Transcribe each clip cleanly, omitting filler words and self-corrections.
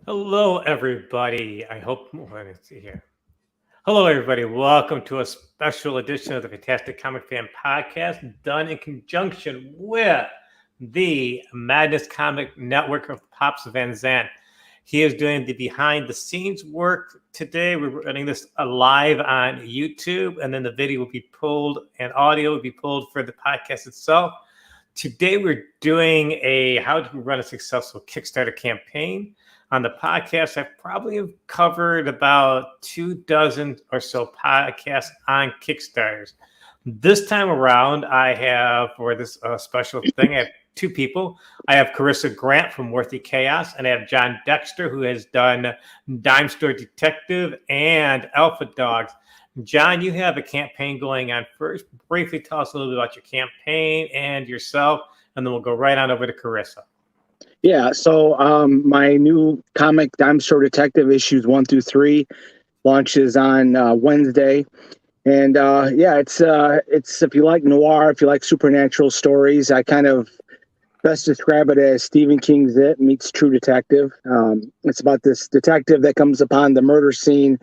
Hello, everybody. Let's see here. Hello, everybody. Welcome to a special edition of the Fantastic Comic Fan Podcast, done in conjunction with the Madness Comic Network of Pops Van Zandt. He is doing the behind-the-scenes work today. We're running this live on YouTube, and then the video will be pulled, and audio will be pulled for the podcast itself. Today, we're doing a how to run a successful Kickstarter campaign. On the podcast, I've probably covered about 24 or so podcasts on Kickstarters. This time around, I have, for this special thing, I have two people. I have Corissa Grant from Worthy Chaos, and I have Jon Dexter, who has done Dime Store Detective and Alpha Dogs. Jon, you have a campaign going on first. Briefly tell us a little bit about your campaign and yourself, and then we'll go right on over to Corissa. Yeah, so my new comic, Dime Store Detective, issues 1 through 3, launches on Wednesday. And it's if you like noir, if you like supernatural stories, I kind of best describe it as Stephen King's It meets True Detective. It's about this detective that comes upon the murder scene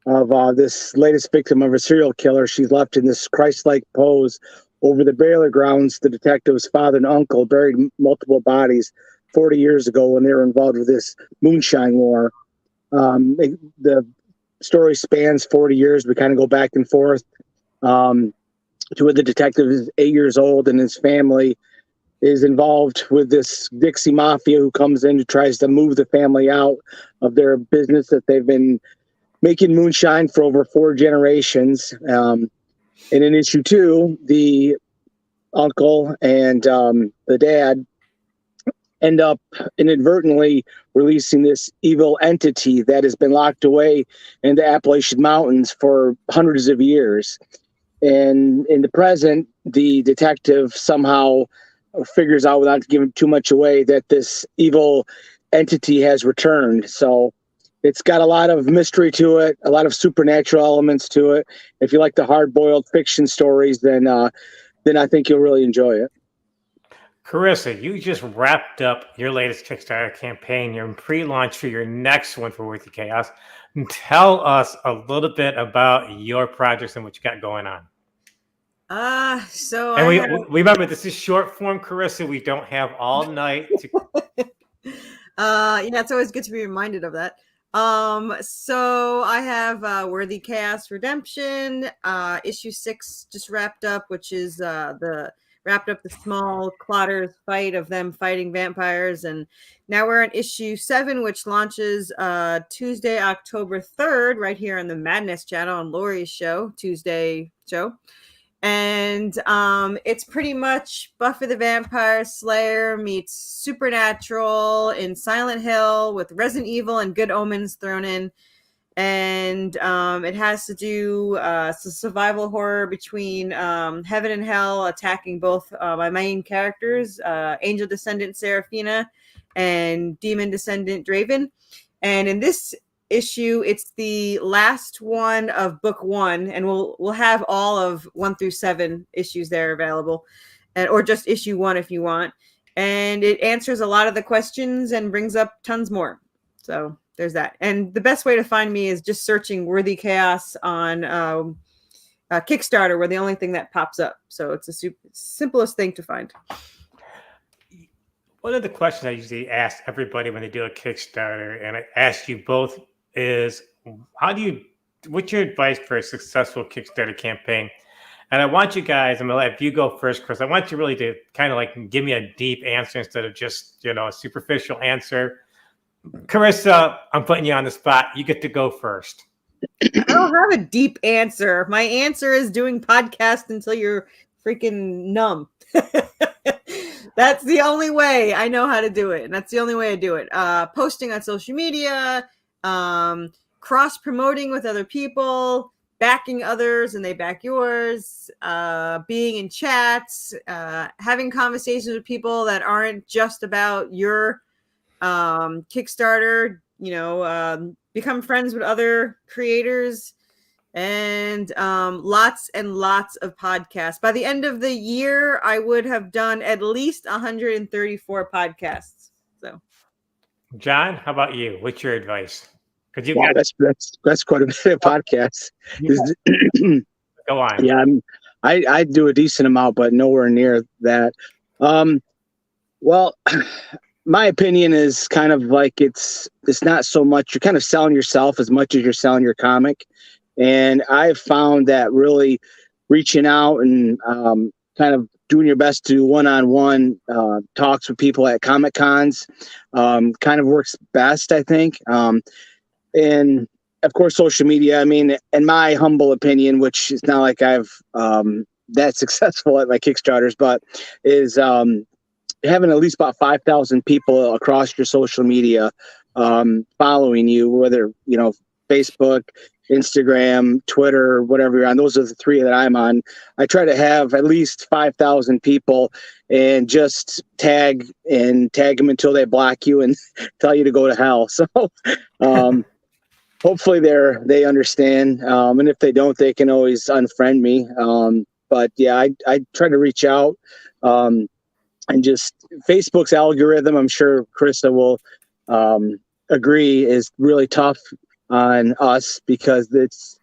of this latest victim of a serial killer. She's left in this Christ-like pose over the burial grounds. The detective's father and uncle buried multiple bodies 40 years ago when they were involved with this moonshine war. The story spans 40 years. We kind of go back and forth to where the detective is 8 years old and his family is involved with this Dixie Mafia who comes in and tries to move the family out of their business that they've been making moonshine for over 4 generations. And in issue 2, the uncle and the dad end up inadvertently releasing this evil entity that has been locked away in the Appalachian Mountains for hundreds of years. And in the present, the detective somehow figures out, without giving too much away, that this evil entity has returned. So it's got a lot of mystery to it, a lot of supernatural elements to it. If you like the hard-boiled fiction stories, then I think you'll really enjoy it. Corissa, you just wrapped up your latest Kickstarter campaign. You're in pre-launch for your next one for Worthy Chaos. Tell us a little bit about your projects and what you got going on. We remember this is short form, Corissa. We don't have all night to. It's always good to be reminded of that. So I have Worthy Chaos Redemption. Issue 6 just wrapped up, which is wrapped up the small Clotters fight of them fighting vampires. And now we're on issue 7, which launches Tuesday, October 3rd, right here on the Madness channel on Laurie's show, Tuesday show. And it's pretty much Buffy the Vampire Slayer meets Supernatural in Silent Hill with Resident Evil and Good Omens thrown in. And it has to do survival horror between heaven and hell, attacking both my main characters, angel descendant Seraphina and demon descendant Draven. And in this issue, it's the last one of book 1, and we'll have all of 1 through 7 issues there available, or just issue 1 if you want. And it answers a lot of the questions and brings up tons more. So there's that. And the best way to find me is just searching Worthy Chaos on Kickstarter. We're the only thing that pops up. So it's the simplest thing to find. One of the questions I usually ask everybody when they do a Kickstarter, and I ask you both, is what's your advice for a successful Kickstarter campaign? And I want you guys, I'm going to let you go first, Chris. I want you really to kind of like give me a deep answer instead of just, a superficial answer. Corissa, I'm putting you on the spot. You get to go first. I don't have a deep answer. My answer is doing podcasts until you're freaking numb. That's the only way I know how to do it. And that's the only way I do it. Posting on social media, cross-promoting with other people, backing others and they back yours, being in chats, having conversations with people that aren't just about your Kickstarter, become friends with other creators, and lots and lots of podcasts. By the end of the year, I would have done at least 134 podcasts. So John, how about you? What's your advice? Because you Wow, that's quite a bit of podcasts. go on. Yeah, I do a decent amount, but nowhere near that. Well, my opinion is kind of like it's not so much you're kind of selling yourself as much as you're selling your comic, and I've found that really reaching out and kind of doing your best to do one-on-one talks with people at Comic Cons kind of works best, I think. And of course, social media. I mean, in my humble opinion, which is not like I've that successful at my Kickstarters, but is having at least about 5,000 people across your social media following you, whether, Facebook, Instagram, Twitter, whatever you're on. Those are the three that I'm on. I try to have at least 5,000 people and just tag them until they block you and tell you to go to hell. So hopefully they understand. And if they don't, they can always unfriend me. But yeah, I try to reach out. And just Facebook's algorithm, I'm sure Corissa will agree, is really tough on us because it's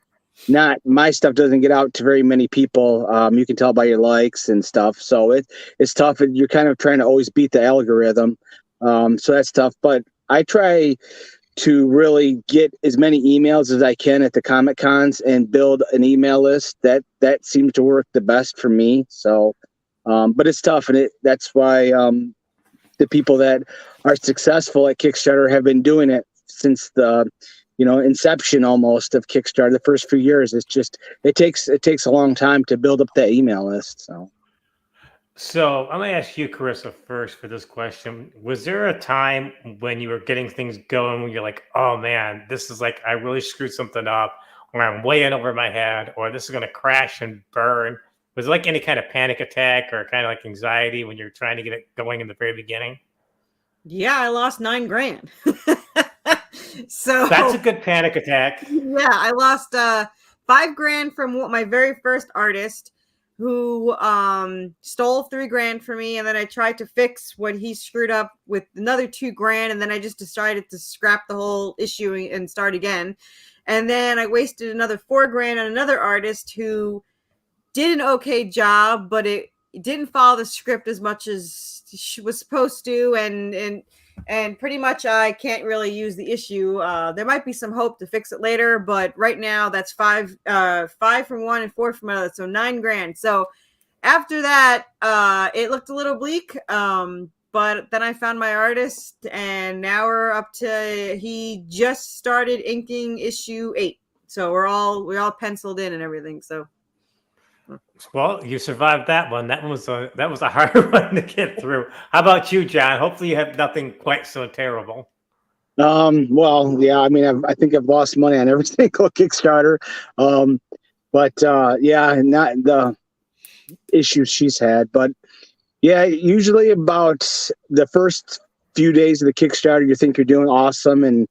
not, my stuff doesn't get out to very many people. You can tell by your likes and stuff. So it's tough. You're kind of trying to always beat the algorithm. So that's tough. But I try to really get as many emails as I can at the Comic Cons and build an email list. That seems to work the best for me. So but it's tough, and that's why the people that are successful at Kickstarter have been doing it since the inception almost of Kickstarter. The first few years, it's just it takes a long time to build up that email list. So I'm going to ask you, Corissa, first for this question. Was there a time when you were getting things going when you're like, oh man, this is like I really screwed something up, or I'm way in over my head, or this is going to crash and burn? Was it like any kind of panic attack or kind of like anxiety when you're trying to get it going in the very beginning? Yeah, I lost $9,000. So that's a good panic attack. Yeah, I lost $5,000 from my very first artist who stole $3,000 from me, and then I tried to fix what he screwed up with another $2,000, and then I just decided to scrap the whole issue and start again. And then I wasted another $4,000 on another artist who did an okay job, but it didn't follow the script as much as she was supposed to, and pretty much I can't really use the issue. There might be some hope to fix it later, but right now that's five from one and 4 from another, so $9,000. So after that, it looked a little bleak. But then I found my artist, and now we're up to, he just started inking issue 8, so we're all penciled in and everything. So. Well, you survived that one. That was a hard one to get through. How about you, John? Hopefully you have nothing quite so terrible. Well, yeah, I mean, I think I've lost money on every single Kickstarter. But yeah, not the issues she's had. But yeah, usually about the first few days of the Kickstarter, you think you're doing awesome and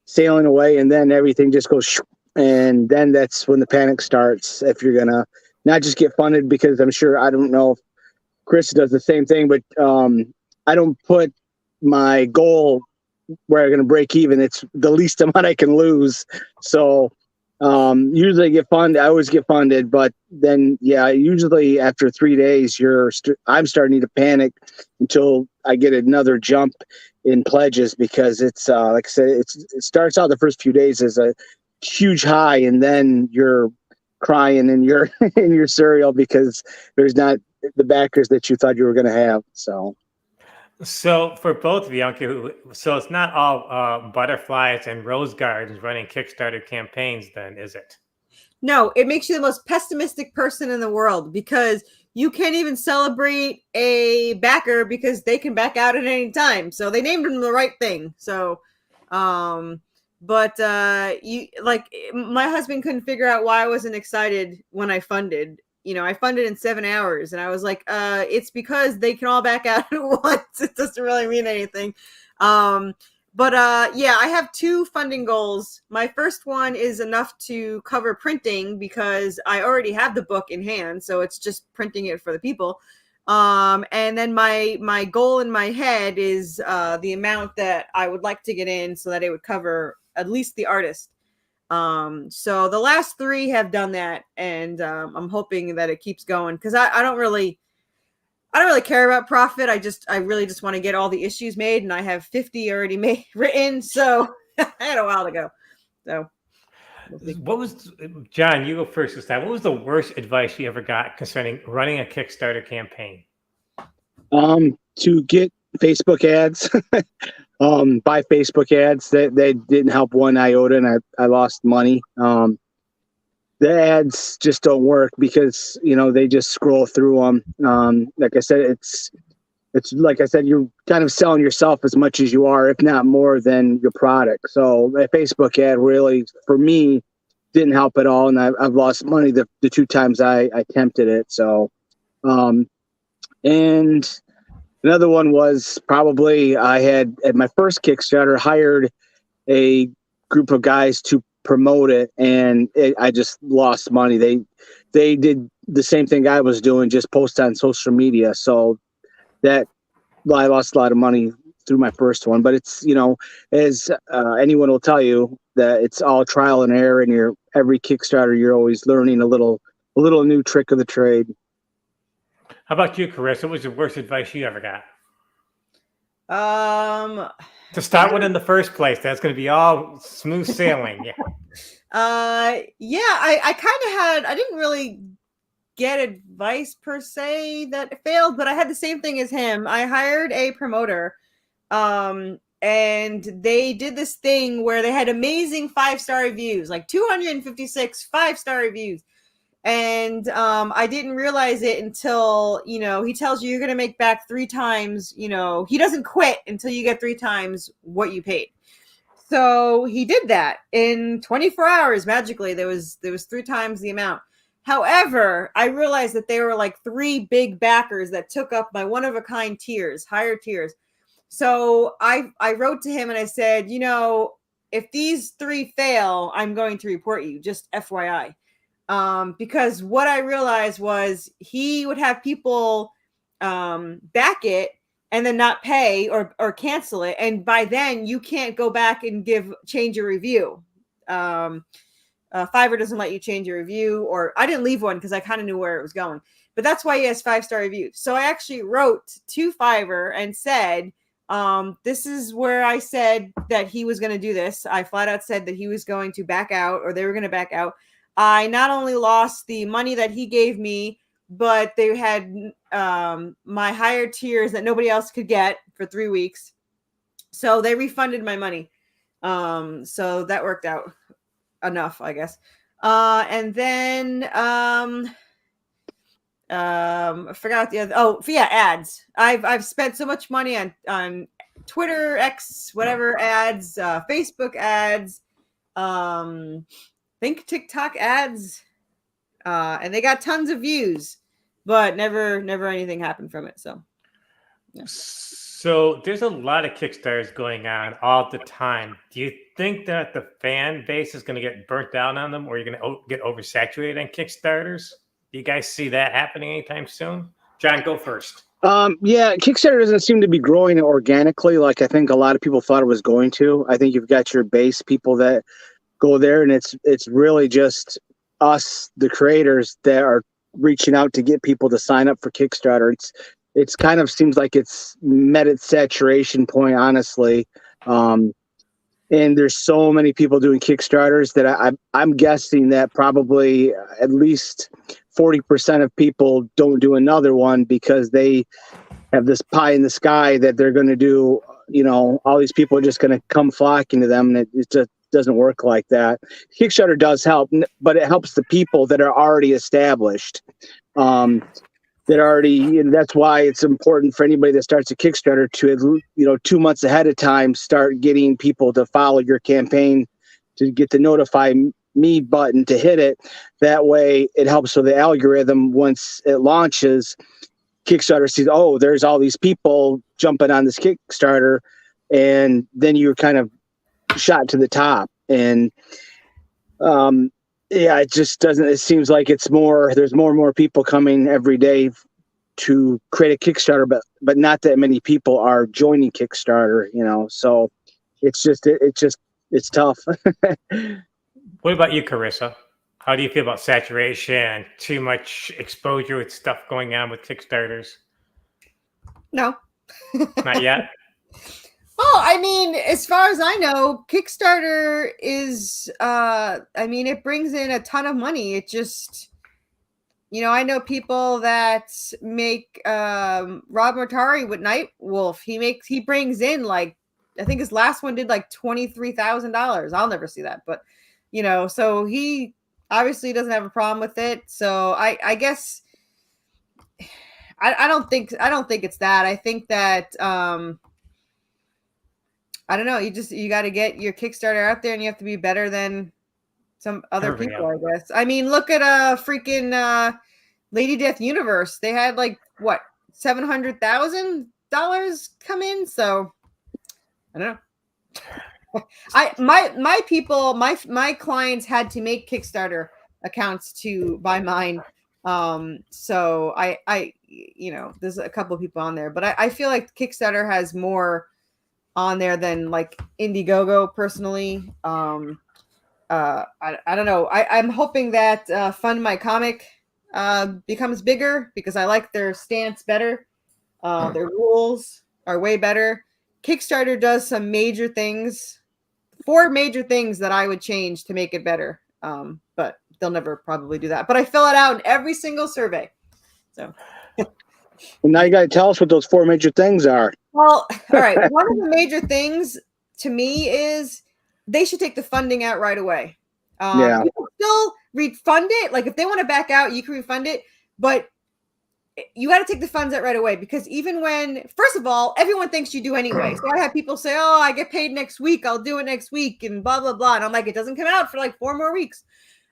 sailing away, and then everything just goes, and then that's when the panic starts. If you're gonna not just get funded, because I'm sure, I don't know if Chris does the same thing, but I don't put my goal where I'm going to break even. It's the least amount I can lose. So usually I always get funded, but then, yeah, usually after 3 days, I'm starting to panic until I get another jump in pledges, because it's like I said, it starts out the first few days as a huge high, and then you're crying in your cereal because there's not the backers that you thought you were going to have. So for both of you, so it's not all butterflies and rose gardens running Kickstarter campaigns then, is it? No, it makes you the most pessimistic person in the world, because you can't even celebrate a backer because they can back out at any time. So they named them the right thing. So but my husband couldn't figure out why I wasn't excited when I funded. I funded in 7 hours, and I was like, it's because they can all back out at once. It doesn't really mean anything. But yeah, I have 2 funding goals. My first one is enough to cover printing, because I already have the book in hand, so it's just printing it for the people. And then my goal in my head is the amount that I would like to get in so that it would cover at least the artist. So the last 3 have done that, and I'm hoping that it keeps going, because I don't really care about profit. I really just want to get all the issues made, and I have 50 already written, so I had a while to go. So what was, John, you go first this time. What was the worst advice you ever got concerning running a Kickstarter campaign? To get Facebook ads, buy Facebook ads. That they didn't help one iota, and I lost money. The ads just don't work because, they just scroll through them. Like I said, it's like I said, you're kind of selling yourself as much as you are, if not more than your product. So that Facebook ad really, for me, didn't help at all. And I've lost money the 2 times I attempted it. So, and another one was probably I had at my first Kickstarter hired a group of guys to promote it, and I just lost money. They did the same thing I was doing, just post on social media. So I lost a lot of money through my first one. But it's, as anyone will tell you, that it's all trial and error, and every Kickstarter you're always learning a little new trick of the trade. How about you, Carissa? What was the worst advice you ever got? To start with in the first place, that's going to be all smooth sailing. Yeah. I kind of had, I didn't really get advice per se that failed, but I had the same thing as him. I hired a promoter, and they did this thing where they had amazing 5-star reviews, like 256 5-star reviews. And I didn't realize it until, he tells you you're going to make back 3 times, he doesn't quit until you get 3 times what you paid. So he did that in 24 hours. Magically, there was 3 times the amount. However, I realized that there were like 3 big backers that took up my one-of-a-kind tiers, higher tiers. So I wrote to him and I said, if these 3 fail, I'm going to report you, just FYI. Because what I realized was he would have people back it and then not pay or cancel it. And by then you can't go back and change your review. Fiverr doesn't let you change your review, or I didn't leave one because I kind of knew where it was going. But that's why he has 5-star reviews. So I actually wrote to Fiverr and said, this is where I said that he was going to do this. I flat out said that he was going to back out, or they were going to back out. I not only lost the money that he gave me, but they had my higher tiers that nobody else could get for 3 weeks. So they refunded my money. So that worked out enough, I guess. And then I forgot the other. Oh, yeah, ads. I've spent so much money on Twitter, X, whatever ads, Facebook ads, think TikTok ads, and they got tons of views, but never anything happened from it. So, yeah. So there's a lot of Kickstarters going on all the time. Do you think that the fan base is going to get burnt out on them, or you're going to get oversaturated on Kickstarters? Do you guys see that happening anytime soon? John, go first. Yeah, Kickstarter doesn't seem to be growing organically like I think a lot of people thought it was going to. I think you've got your base people that go there, and it's really just us, the creators, that are reaching out to get people to sign up for Kickstarter. It's kind of seems like it's met its saturation point, honestly. And there's so many people doing Kickstarters that I'm guessing that probably at least 40% of people don't do another one because they have this pie in the sky that they're going to do. All these people are just going to come flocking to them, and it just doesn't work like that. Kickstarter does help, but it helps the people that are already established. That's why it's important for anybody that starts a Kickstarter to, 2 months ahead of time, start getting people to follow your campaign, to get the notify me button to hit it. That way it helps with the algorithm. Once it launches, Kickstarter sees, oh, there's all these people jumping on this Kickstarter, and then you're kind of shot to the top. And it just doesn't, it seems like there's more and more people coming every day to create a Kickstarter, but not that many people are joining Kickstarter, so it's tough. What about you, Corissa? How do you feel about saturation, too much exposure with stuff going on with Kickstarters? No. Not yet? Oh, I mean, as far as I know, Kickstarter is, it brings in a ton of money. It just, I know people that make, Rob Mortari with Nightwolf. He brings in I think his last one did $23,000. I'll never see that, but, so he obviously doesn't have a problem with it. So I guess I don't think it's that. I think that, I don't know. You got to get your Kickstarter out there, and you have to be better than some other people, I guess. I mean, look at freaking Lady Death Universe. They had $700,000 come in. So I don't know. My clients had to make Kickstarter accounts to buy mine. So I there's a couple of people on there, but I feel like Kickstarter has more on there than Indiegogo personally. I don't know. I'm hoping that Fund My Comic becomes bigger because I like their stance better. Their rules are way better. Kickstarter does some major things, 4 major things that I would change to make it better. But they'll never probably do that. But I fill it out in every single survey. So well, now you got to tell us what those 4 major things are. Well, all right. One of the major things to me is they should take the funding out right away. You can still refund it. If they want to back out, you can refund it. But you got to take the funds out right away because even when, first of all, everyone thinks you do anyway. So I have people say, oh, I get paid next week. I'll do it next week and blah, blah, blah. And I'm like, it doesn't come out for 4 more weeks.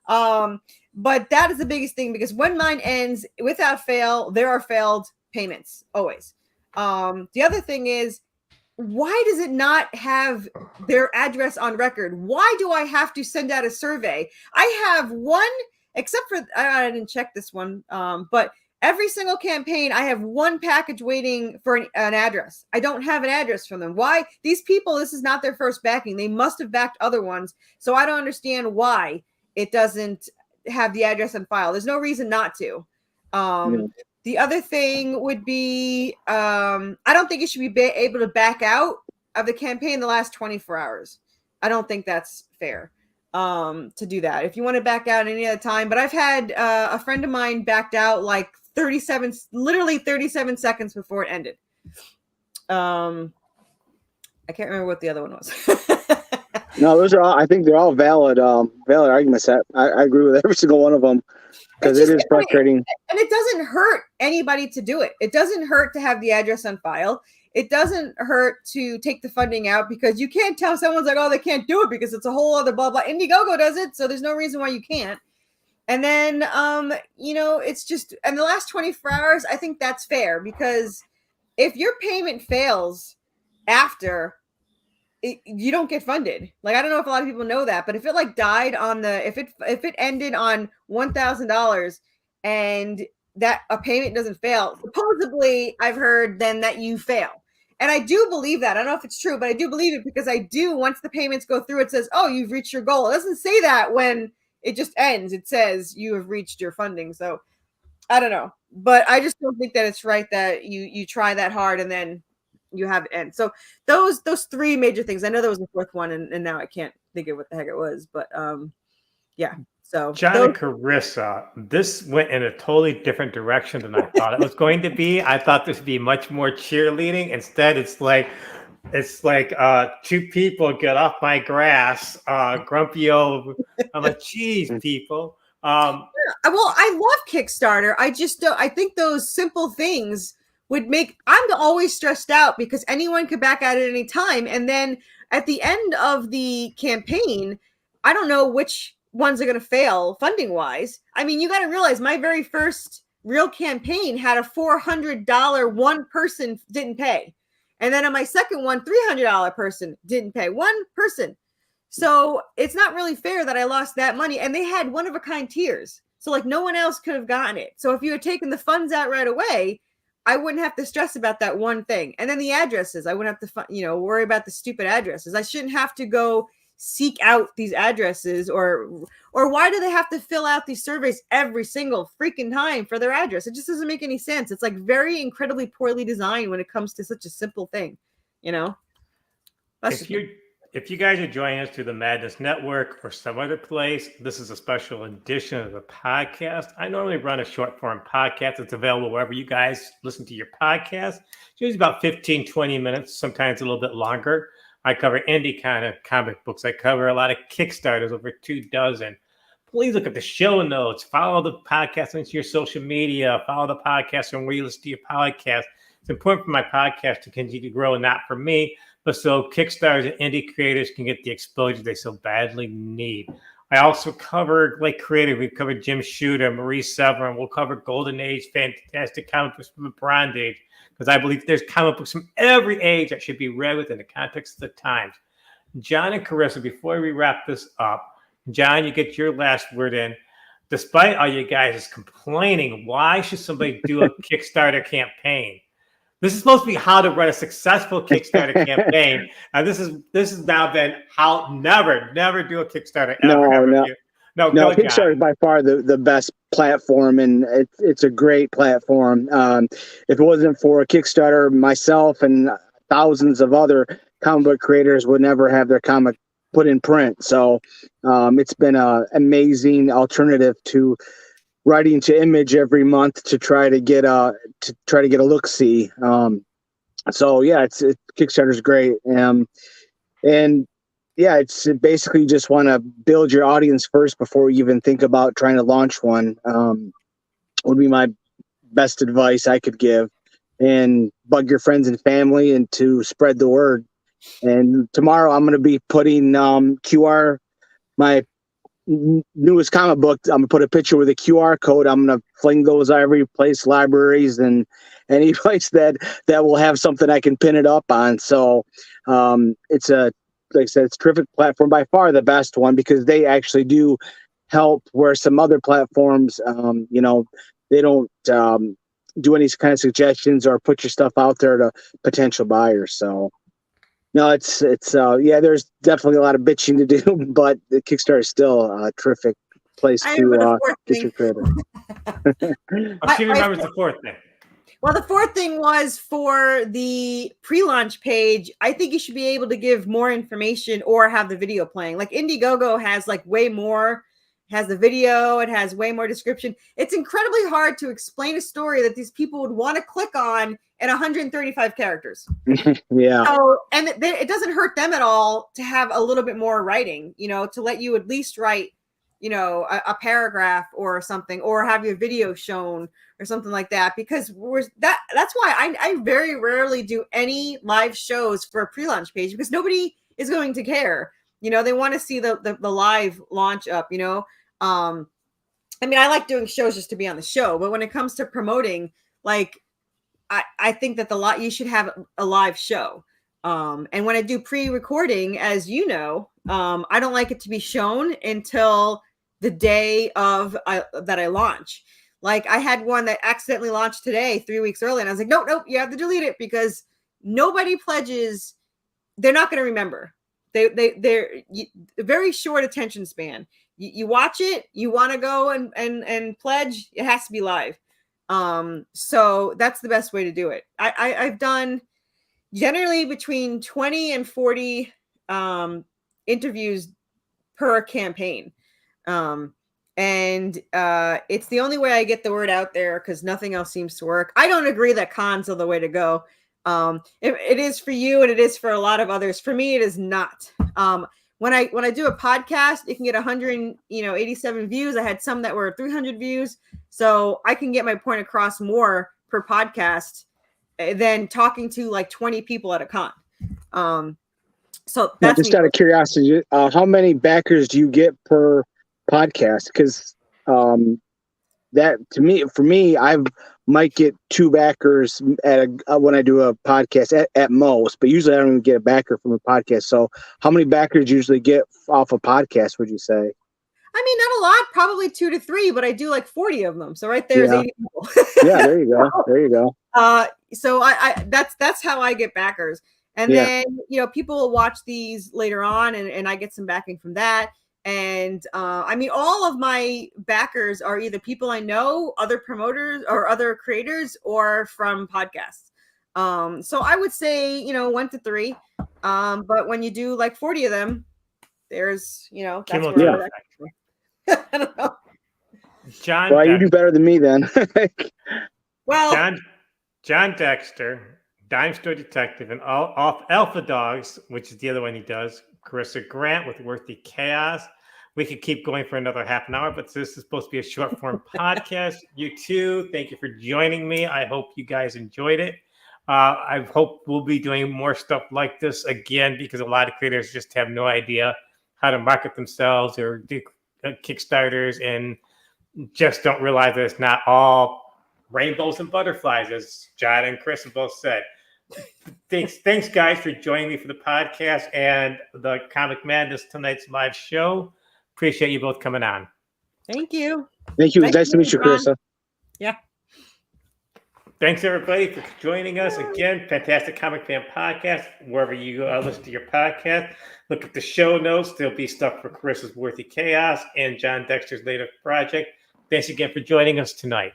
But that is the biggest thing because when mine ends, without fail, there are failed payments always. The other thing is, why does it not have their address on record? Why do I have to send out a survey? I have one, except for, I didn't check this one, but every single campaign, I have one package waiting for an address. I don't have an address from them. Why? These people, this is not their first backing. They must have backed other ones. So I don't understand why it doesn't have the address on file. There's no reason not to. The other thing would be, I don't think you should be able to back out of the campaign in the last 24 hours. I don't think that's fair to do that. If you want to back out any other time, but I've had a friend of mine backed out literally 37 seconds before it ended. I can't remember what the other one was. No, those are all, I think they're all valid arguments. I agree with every single one of them. Because it is frustrating. And it doesn't hurt anybody to do it. It doesn't hurt to have the address on file. It doesn't hurt to take the funding out because you can't tell someone's like, oh, they can't do it because it's a whole other blah, blah. Indiegogo does it. So there's no reason why you can't. And then, it's just, and the last 24 hours, I think that's fair because if your payment fails after, you don't get funded. I don't know if a lot of people know that, but if it died on if it ended on $1,000 and that a payment doesn't fail, supposedly I've heard then that you fail. And I do believe that. I don't know if it's true, but I do believe it because once the payments go through, it says, oh, you've reached your goal. It doesn't say that when it just ends. It says you have reached your funding. So I don't know, but I just don't think that it's right that you try that hard and then you have it end. So those 3 major things. I know there was a 4th one, and now I can't think of what the heck it was, but yeah. So Jon and Corissa, this went in a totally different direction than I thought it was going to be. I thought this would be much more cheerleading. Instead, it's like 2 people get off my grass, grumpy old, I'm like, geez, people. Well, I love Kickstarter. I just don't. I think those simple things would make. I'm always stressed out because anyone could back out at any time, and then at the end of the campaign, I don't know which ones are going to fail funding wise. I mean, you got to realize my very first real campaign had a $400 one person didn't pay. And then on my second one, $300 person didn't pay, one person. So it's not really fair that I lost that money. And they had one of a kind tiers. So no one else could have gotten it. So if you had taken the funds out right away, I wouldn't have to stress about that one thing. And then the addresses, I wouldn't have to, worry about the stupid addresses. I shouldn't have to go seek out these addresses, or why do they have to fill out these surveys every single freaking time for their address? It just doesn't make any sense. It's like very incredibly poorly designed when it comes to such a simple thing, If you guys are joining us through the Madness Network or some other place, this is a special edition of the podcast. I normally run a short form podcast. It's available wherever you guys listen to your podcast. It's usually about 15, 20 minutes, sometimes a little bit longer. I cover indie kind of comic books. I cover a lot of Kickstarters, over 24. Please look at the show notes. Follow the podcast on your social media. Follow the podcast on where you listen to your podcast. It's important for my podcast to continue to grow, not for me, but so Kickstarters and indie creators can get the exposure they so badly need. I also cover creative. We've covered Jim Shooter, Marie Severin. We'll cover Golden Age, fantastic comic books from the Bronze Age, because I believe there's comic books from every age that should be read within the context of the times. Jon and Corissa, before we wrap this up, Jon, you get your last word in. Despite all you guys complaining, why should somebody do a Kickstarter campaign? This is supposed to be how to run a successful Kickstarter campaign. And this has now been how never do a Kickstarter ever. No, Kickstarter is by far the best platform, and it's a great platform. If it wasn't for Kickstarter, myself and thousands of other comic book creators would never have their comic put in print. So it's been an amazing alternative to writing to Image every month to try to get a look-see. So yeah, Kickstarter's great. And yeah, it's basically you just want to build your audience first before you even think about trying to launch one. Would be my best advice I could give. And bug your friends and family and to spread the word. And tomorrow I'm going to be putting QR, my newest comic book. I'm gonna put a picture with a QR code. I'm gonna fling those every place, libraries and any place that will have something I can pin it up on. So it's like I said, it's a terrific platform, by far the best one, because they actually do help where some other platforms, they don't do any kind of suggestions or put your stuff out there to potential buyers. So no, it's there's definitely a lot of bitching to do, but the Kickstarter is still a terrific place to get your creator. She remembers the fourth thing. Well, the fourth thing was for the pre-launch page. I think you should be able to give more information or have the video playing. Like Indiegogo has way more, has the video, it has way more description. It's incredibly hard to explain a story that these people would want to click on in 135 characters. Yeah. So, and it doesn't hurt them at all to have a little bit more writing, to let you at least write, a paragraph or something, or have your video shown or something like that, because that's why I very rarely do any live shows for a pre-launch page, because nobody is going to care. They want to see the live launch up, I mean, I like doing shows just to be on the show, but when it comes to promoting, I think that you should have a live show. And when I do pre-recording, as you know, I don't like it to be shown until the day of that I launch. I had one that accidentally launched today, 3 weeks early, and I was like, nope, you have to delete it, because nobody pledges. They're not going to remember. They're very short attention span. You watch it, you want to go and pledge, it has to be live. So that's the best way to do it. I've done generally between 20 and 40 interviews per campaign. And it's the only way I get the word out there, because nothing else seems to work. I don't agree that cons are the way to go. It is for you, and it is for a lot of others. For me, it is not. When I do a podcast, it can get 187 views. I had some that were 300 views, so I can get my point across more per podcast than talking to 20 people at a con. So that's just out of curiosity, how many backers do you get per podcast? Because that for me, I might get 2 backers when I do a podcast at most, but usually I don't even get a backer from a podcast. So how many backers usually get off a podcast, would you say? I mean, not a lot, probably 2 to 3, but I do like 40 of them. So right there is 80 people. Yeah, there you go. There you go. So I that's how I get backers. And then, people will watch these later on and I get some backing from that. And I mean, all of my backers are either people I know, other promoters or other creators, or from podcasts. So I would say, 1 to 3. But when you do like 40 of them, there's, that's where I don't know. Jon. Well, you do better than me then. Well, Jon Dexter, Dime Store Detective, and off Alpha Dogs, which is the other one he does. Corissa Grant with Worthy Chaos. We could keep going for another half an hour, but this is supposed to be a short form podcast. You too, thank you for joining me. I hope you guys enjoyed it. I hope we'll be doing more stuff like this again, because a lot of creators just have no idea how to market themselves or do Kickstarters and just don't realize that it's not all rainbows and butterflies, as John and Chris have both said. Thanks, guys, for joining me for the podcast and the Comic Madness tonight's live show. Appreciate you both coming on. Thank you. Thank you. Nice to meet you, Carissa. Yeah. Thanks, everybody, for joining us again. Fantastic Comic Fan Podcast. Wherever you listen to your podcast, look at the show notes. There'll be stuff for Carissa's Worthy Chaos and Jon Dexter's latest project. Thanks again for joining us tonight.